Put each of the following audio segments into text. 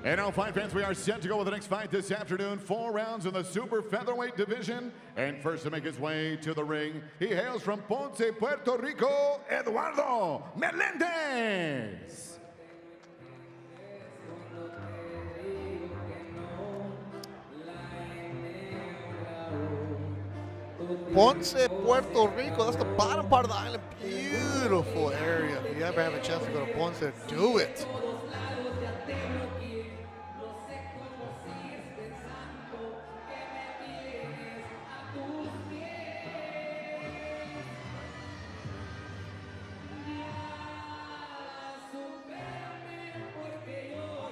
And now, fight fans, we are set to go with the next fight this afternoon. 4 rounds in the super featherweight division. And first to make his way to the ring, he hails from Ponce, Puerto Rico, Eduardo Melendez. Ponce, Puerto Rico, that's the bottom part of the island. Beautiful area. If you ever have a chance to go to Ponce, do it.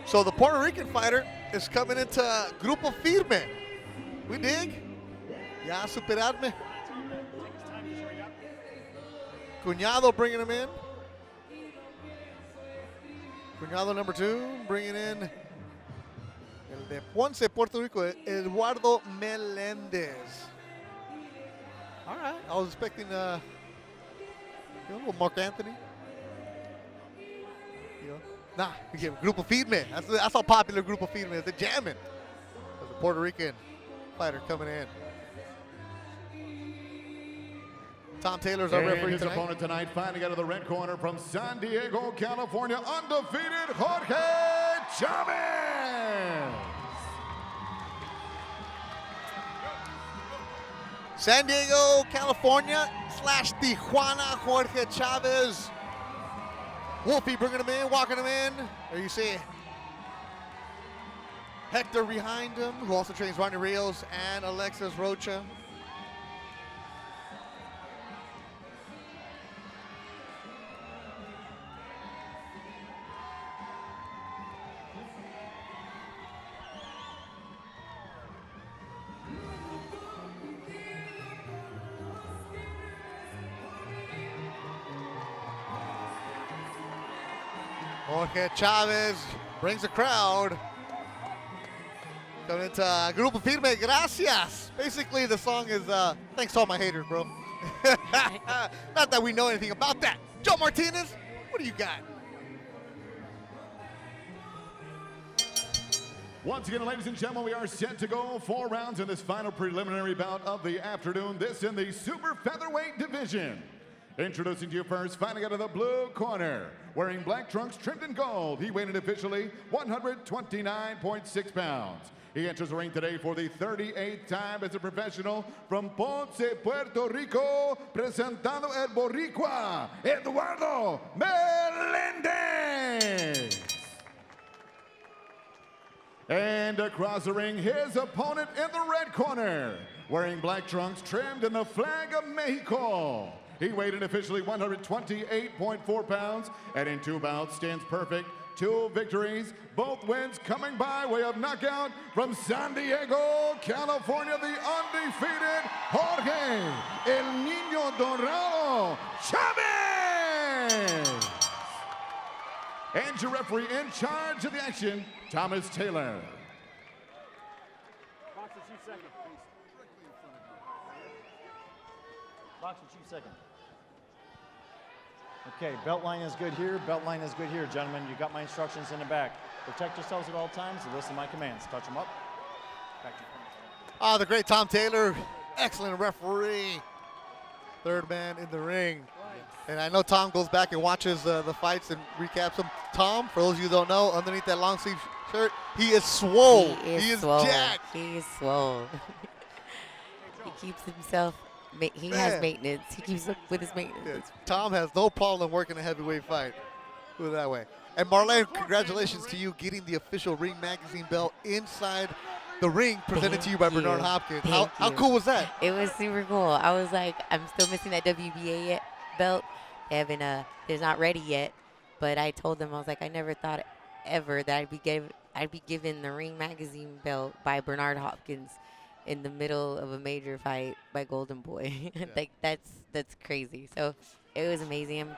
So the Puerto Rican fighter is coming into Grupo Firme. We dig? Ya superarme. Cuñado bringing him in. Cuñado number 2 bringing in el de Ponce, Puerto Rico, Eduardo Melendez. All right, I was expecting a little Mark Anthony. Nah, we give Grupo Firme. That's how popular Grupo Firme is. They're jamming. There's a Puerto Rican fighter coming in. Tom Taylor's our referee his tonight. opponent tonight, fighting out of the red corner from San Diego, California, undefeated Jorge Chavez. San Diego, California / Tijuana, Jorge Chavez. Wolfie bringing him in, walking him in. There you see Hector behind him, who also trains Ronnie Rios and Alexis Rocha. Jorge Chavez brings the crowd. Coming into Grupo Firme, gracias. Basically, the song is thanks to all my haters, bro. Not that we know anything about that. Joe Martinez, what do you got? Once again, ladies and gentlemen, we are set to go 4 rounds in this final preliminary bout of the afternoon. This in the super featherweight division. Introducing to you first, fighting out of the blue corner, wearing black trunks trimmed in gold. He weighed in officially 129.6 pounds. He enters the ring today for the 38th time as a professional from Ponce, Puerto Rico, presentando el Boricua, Eduardo Melendez. And across the ring, his opponent in the red corner, wearing black trunks trimmed in the flag of Mexico. He weighed in officially 128.4 pounds, and in 2 bouts stands perfect. 2 victories, both wins coming by way of knockout from San Diego, California, the undefeated Jorge El Niño Dorado Chavez. And your referee in charge of the action, Thomas Taylor. Box at you second, please. Box at you second. Okay, belt line is good here, belt line is good here, gentlemen. You got my instructions in the back. Protect yourselves at all times and listen to my commands. Touch them up. Back to you. The great Tom Taylor, excellent referee. 3rd man in the ring. And I know Tom goes back and watches the fights and recaps them. Tom, for those of you who don't know, underneath that long sleeve shirt, he is swole. He is swole. jacked. He is swole. He keeps himself, he has maintenance. He keeps up with his maintenance. Yes. Tom has no problem working a heavyweight fight. Put it that way. And Marlene, congratulations to you getting the official Ring Magazine belt inside the ring presented to you by Bernard Hopkins. How cool was that? It was super cool. I was like, I'm still missing that WBA belt. They haven't, they're not ready yet. But I told them, I was like, I never thought ever that I'd be given the Ring Magazine belt by Bernard Hopkins in the middle of a major fight by Golden Boy. Yeah. Like that's crazy. So it was amazing.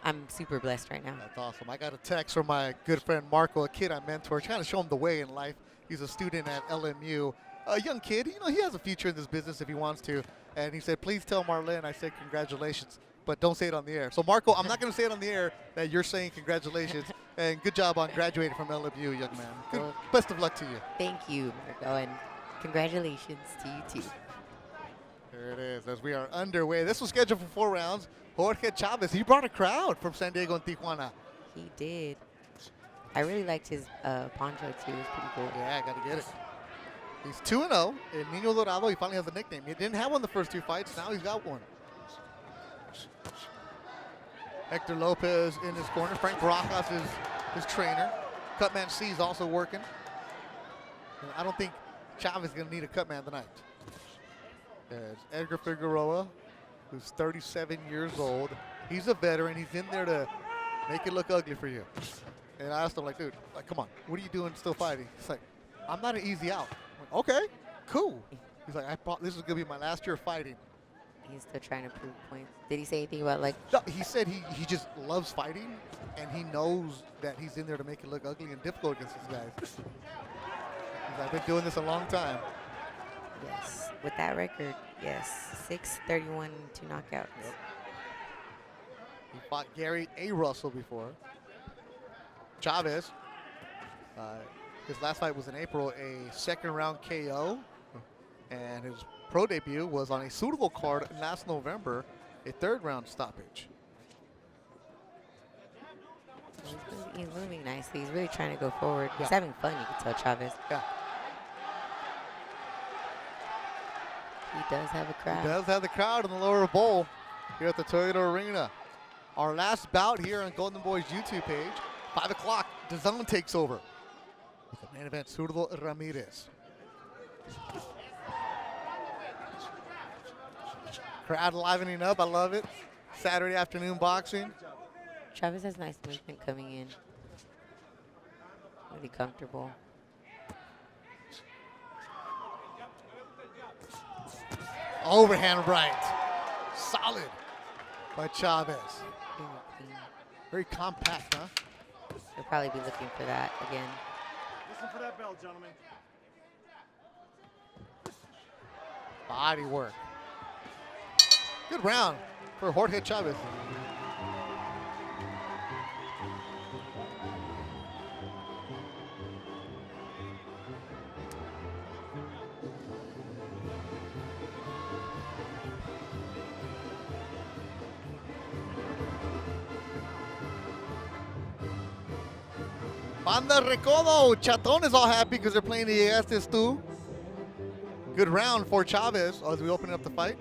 I'm super blessed right now. That's awesome. I got a text from my good friend Marco, a kid I mentor, trying to show him the way in life. He's a student at LMU. A young kid, you know, he has a future in this business if he wants to. And he said, please tell Marlene I said congratulations, but don't say it on the air. So Marco, I'm not going to say it on the air that you're saying congratulations. And good job on graduating from LWU, young man. Well, Best of luck to you. thank you, Marco, and congratulations to you too. There it is, as we are underway. This was scheduled for 4 rounds. Jorge Chavez, he brought a crowd from San Diego and Tijuana. He did. I really liked his poncho too. It was pretty cool. Yeah, got to get it. He's 2-0. El Niño Dorado, he finally has a nickname. He didn't have one the first 2 fights. Now he's got one. Hector Lopez in his corner. Frank Barajas is his trainer. Cutman C is also working. And I don't think Chavez is going to need a cutman tonight. There's Edgar Figueroa, who's 37 years old. He's a veteran. He's in there to make it look ugly for you. And I asked him, like, dude, like, come on, what are you doing still fighting? He's like, I'm not an easy out. I'm like, okay, cool. He's like, this is going to be my last year of fighting. He's still trying to prove points. Did he say anything about like? No, he said he just loves fighting, and he knows that he's in there to make it look ugly and difficult against these guys. He's like, I've been doing this a long time. Yes, with that record, yes, 6-31, 2 knockouts. Yep. He fought Gary A. Russell before. Chavez, his last fight was in April, a 2nd round KO, and his pro debut was on a suitable card last November, a 3rd round stoppage. He's moving nicely. He's really trying to go forward. He's Yeah. having fun, you can tell Chavez. Yeah. He does have a crowd. He does have the crowd in the lower bowl here at the Toyota Arena. Our last bout here on Golden Boy's YouTube page, 5 o'clock, DAZN takes over with the main event, Zurdo Ramirez. Crowd livening up, I love it. Saturday afternoon boxing. Chavez has nice movement coming in. Really comfortable. Overhand right. Solid by Chavez. Really clean. Very compact, huh? He'll probably be looking for that again. Listen for that bell, gentlemen. Body work. Good round for Jorge Chavez. Banda Recodo, Chaton is all happy because they're playing the Estes too. Good round for Chavez as we open up the fight.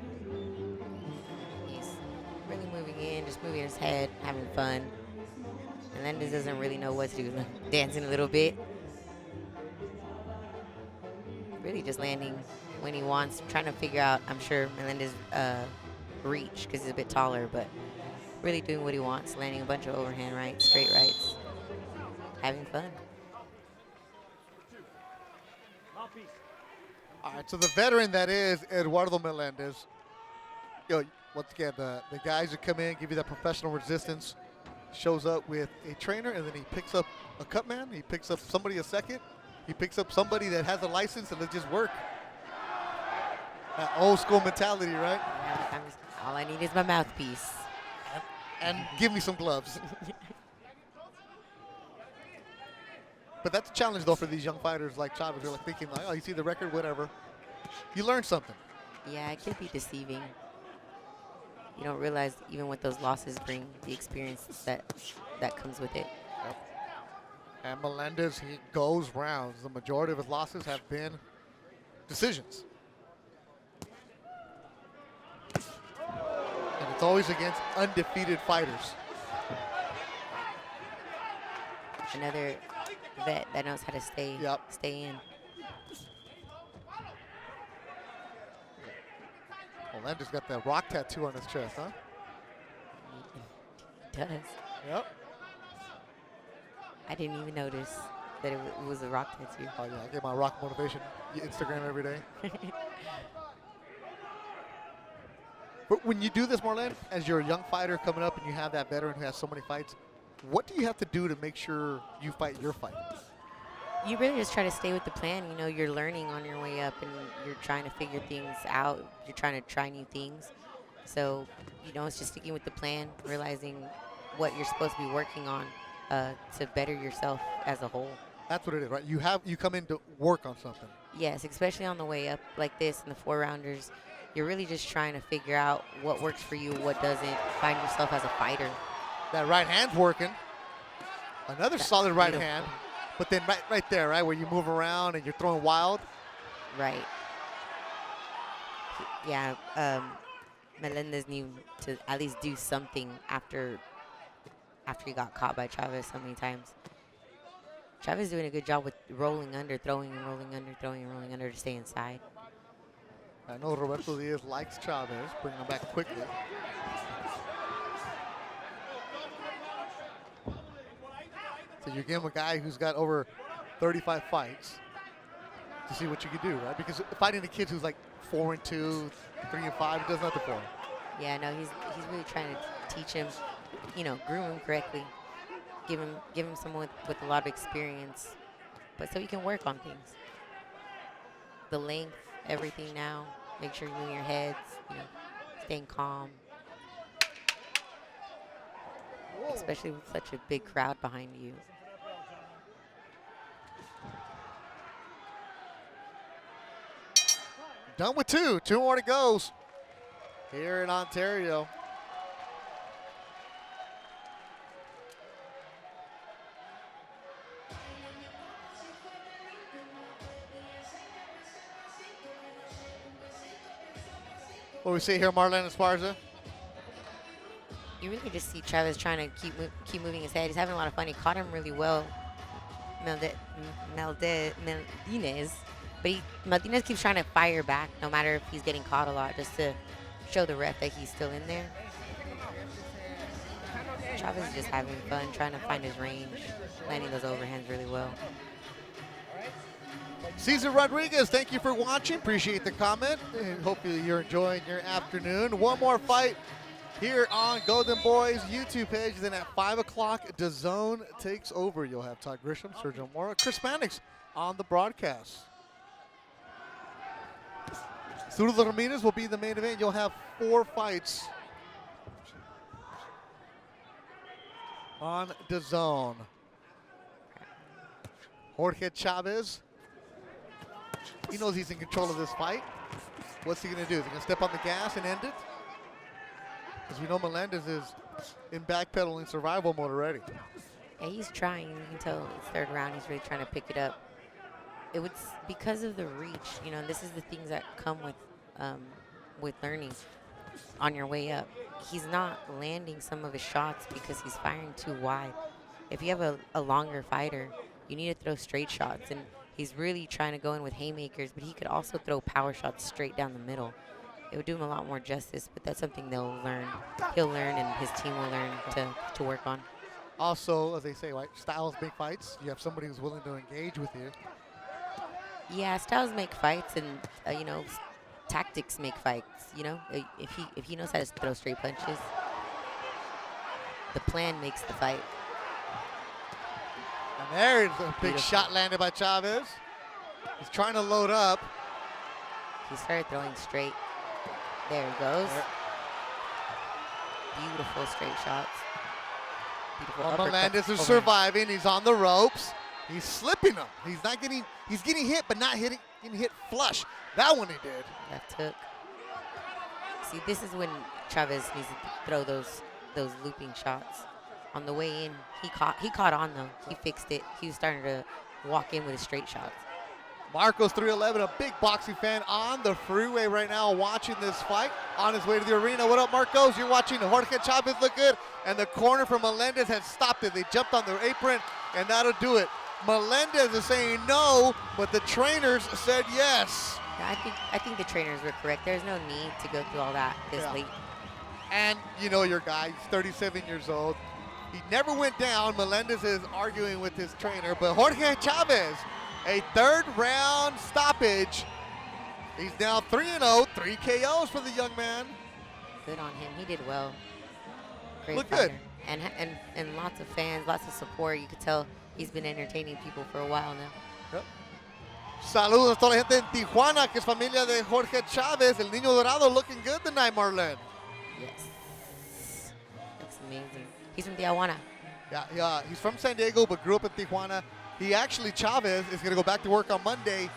He's really moving in, just moving his head, having fun. Melendez doesn't really know what to do, dancing a little bit. Really just landing when he wants, trying to figure out, I'm sure, Melendez reach because he's a bit taller, but really doing what he wants, landing a bunch of overhand rights, straight rights, having fun. All right, so the veteran that is Eduardo Melendez. Yo, once again, the guys that come in, give you that professional resistance, shows up with a trainer, and then he picks up a cutman, he picks up somebody a second, he picks up somebody that has a license, and they just work. That old school mentality, right? All I need is my mouthpiece. And give me some gloves. But that's a challenge, though, for these young fighters like Chavez. They're like thinking, like, oh, you see the record, whatever. You learn something. Yeah, it could be deceiving. You don't realize even what those losses bring, the experience that comes with it. Yep. And Melendez, he goes rounds. The majority of his losses have been decisions. And it's always against undefeated fighters. Another vet that knows how to stay in. Melendez got that rock tattoo on his chest, huh? He does. Yep. I didn't even notice that it was a rock tattoo. Oh, yeah, I get my rock motivation Instagram every day. But when you do this, Marlene, as you're a young fighter coming up and you have that veteran who has so many fights, what do you have to do to make sure you fight your fight? You really just try to stay with the plan. You know, you're learning on your way up and you're trying to figure things out. You're trying to try new things. So, you know, it's just sticking with the plan, realizing what you're supposed to be working on to better yourself as a whole. That's what it is, right? You come in to work on something. Yes, especially on the way up like this in the 4-rounders. You're really just trying to figure out what works for you, what doesn't. Find yourself as a fighter. That right hand's working. Another That's solid right beautiful. hand. But then right there, right, where you move around and you're throwing wild. Right. Yeah, Melendez needed to at least do something after he got caught by Chavez so many times. Chavez is doing a good job with rolling under, throwing and rolling under, throwing and rolling under to stay inside. I know Roberto Diaz likes Chavez, bringing him back quickly. So you give him a guy who's got over 35 fights to see what you can do, right? Because fighting the kids who's like 4-2, 3-5, it does nothing for him. Yeah, no, he's really trying to teach him, groom him correctly, give him someone with a lot of experience, but so he can work on things. The length, everything now. Make sure you move your heads, staying calm. Whoa. Especially with such a big crowd behind you. Done with two. Two more to go here in Ontario. What do we see here, Marlene Esparza? You really just see Chavez trying to keep moving his head. He's having a lot of fun. He caught him really well, Meldinez. But Meldinez keeps trying to fire back, no matter if he's getting caught a lot, just to show the ref that he's still in there. Chavez is just having fun, trying to find his range, landing those overhands really well. Cesar Rodriguez, thank you for watching. Appreciate the comment. And hopefully you're enjoying your afternoon. One more fight here on Golden Boys YouTube page. Then at 5 o'clock, DAZN takes over. You'll have Todd Grisham, Sergio Mora, Chris Mannix on the broadcast. Zurdo Ramirez will be the main event. You'll have 4 fights on DAZN. Jorge Chavez. He knows he's in control of this fight. What's he going to do? Is he going to step on the gas and end it? Because we know Melendez is in backpedaling survival mode already. Yeah, he's trying. You can tell it's third round. He's really trying to pick it up. It was because of the reach. This is the things that come with learning on your way up. He's not landing some of his shots because he's firing too wide. If you have a longer fighter, you need to throw straight shots. And he's really trying to go in with haymakers, but he could also throw power shots straight down the middle. It would do him a lot more justice, but that's something they'll learn. He'll learn, and his team will learn to work on. Also, as they say, right, styles make fights. You have somebody who's willing to engage with you. Yeah, styles make fights, and tactics make fights. If he knows how to throw straight punches, the plan makes the fight. And there's a big Beautiful. shot landed by Chavez. He's trying to load up. He started throwing straight. There he goes. There. Beautiful straight shots. Beautiful Well, uppercuts Melendez is overhand. surviving. He's on the ropes. He's slipping them. He's getting hit, but not getting hit flush. That one he did. Left hook. See, this is when Chavez needs to throw those looping shots. On the way in, he caught on though. He fixed it. He was starting to walk in with his straight shots. Marcos 311, a big boxing fan on the freeway right now watching this fight on his way to the arena. What up, Marcos? You're watching Jorge Chavez look good, and the corner from Melendez has stopped it. They jumped on their apron, and that'll do it. Melendez is saying no, but the trainers said yes. Yeah, I think the trainers were correct. There's no need to go through all that this late. And you know your guy, he's 37 years old. He never went down. Melendez is arguing with his trainer, but Jorge Chavez, a third round stoppage. He's now 3-0, 3 KOs for the young man. Good on him. He did well. Great Look fighter. good. And lots of fans, lots of support. You could tell he's been entertaining people for a while now. Yep. Saludos a toda la gente en Tijuana, que es familia de Jorge Chavez. El Niño Dorado looking good tonight, Marlene. Yes. Looks amazing. He's from Tijuana. Yeah, he's from San Diego but grew up in Tijuana. He actually, Chavez, is going to go back to work on Monday.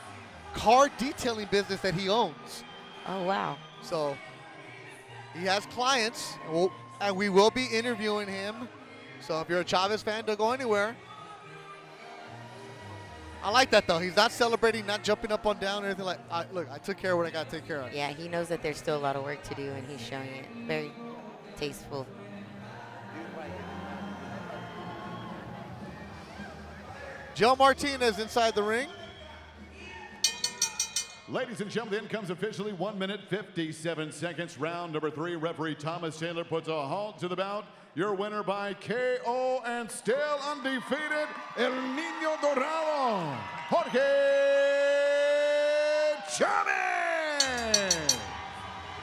Car detailing business that he owns. Oh, wow. So he has clients, and we will be interviewing him. So if you're a Chavez fan, don't go anywhere. I like that, though. He's not celebrating, not jumping up and down or anything like look, I took care of what I got to take care of. Yeah, he knows that there's still a lot of work to do, and he's showing it. Very tasteful. Joe Martinez inside the ring. Ladies and gentlemen, the end comes officially 1 minute 57 seconds. Round number 3. Referee Thomas Taylor puts a halt to the bout. Your winner by KO and still undefeated, El Niño Dorado, Jorge Chavez.